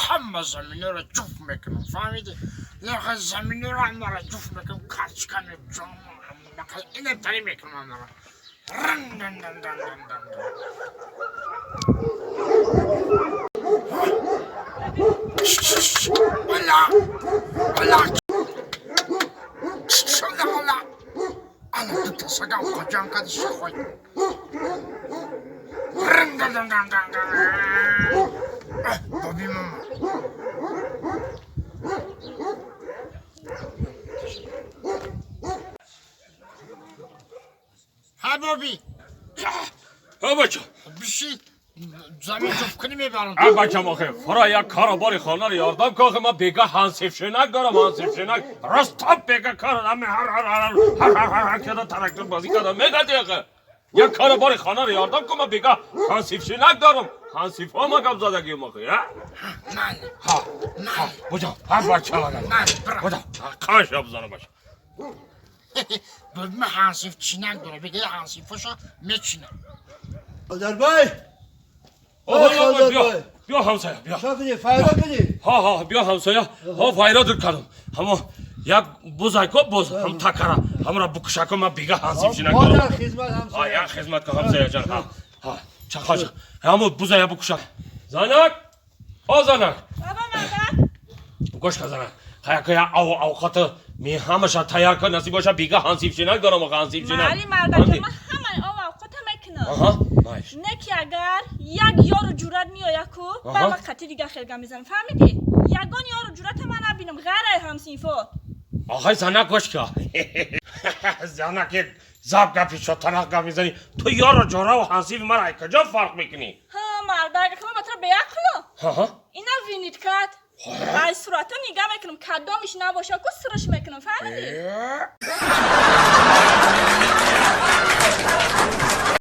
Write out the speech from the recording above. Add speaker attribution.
Speaker 1: همه زمینه را جفت میکنم فهمیدی؟ لکه زمینه را همه را جفت میکنم کچ کنم جام لکه اینه تری میکنم همه را ولا ولا ولا انا كنت صقع وقجان قد الشخوي بابي ماما ها بابي
Speaker 2: ها بچه
Speaker 1: بشی زمین جفت کنی میبرم
Speaker 2: ها بچه مخه فرا یک کاراباری خانه رو یاردم که ما بیگه هنسیف شنک دارم هنسیف شنک راستاب بیگه کار همه هر کده ترکتر بازی کردم میگه دیگه یک کاراباری خانه رو یاردم که ما بیگه هنسیف شنک دارم هنسیف ها ما کم زدگی مخه
Speaker 1: من
Speaker 2: ها بجا ها بچه لگه بجا کاش بزنه باشه
Speaker 1: بودم هنسیف چینک داره بگه هنسیفشو میچینه
Speaker 3: Aldarboy!
Speaker 2: بیا همسایه بیا
Speaker 3: شافی فایده بدی.
Speaker 2: ها بیا همسایه ها فایده دور کردم اما یک بوزایکو بوز هم تکره همرا بکشاکو ما بیگه هنسیف شنک
Speaker 3: مادر
Speaker 2: دارم
Speaker 3: خدمت همسایه.
Speaker 2: ها یک خدمت که همسایه جان ها چخاش همو بوزای بکشا زنک او زنک
Speaker 4: بابا مادر
Speaker 2: گوش که زنک خیلی اوقات می همشا تیار کن نصیب باشه بیگه هنسیف شنک دارم و هنسیف شنک
Speaker 4: مالی مادر که من همه اوقات میکنم
Speaker 2: آها ماش
Speaker 4: نکی اگر یک یارو جورت میآید کو بر من خطی دیگه خیلی میزنم فهمیدی یگان یارو جورت من نبینم غیر همسیفو
Speaker 2: آخای زنک گوش که زنک یک زب گپی شد تنق گپ میزنی تو یارو جورا و هنسیف مرا کجا فرق میکنی
Speaker 4: ها مادر که من بطور بیاکلو
Speaker 2: ها
Speaker 4: اینا وینید کات از صورتا نگاه میکنم کدامش نباشه کو سرش میکنم فهمیدی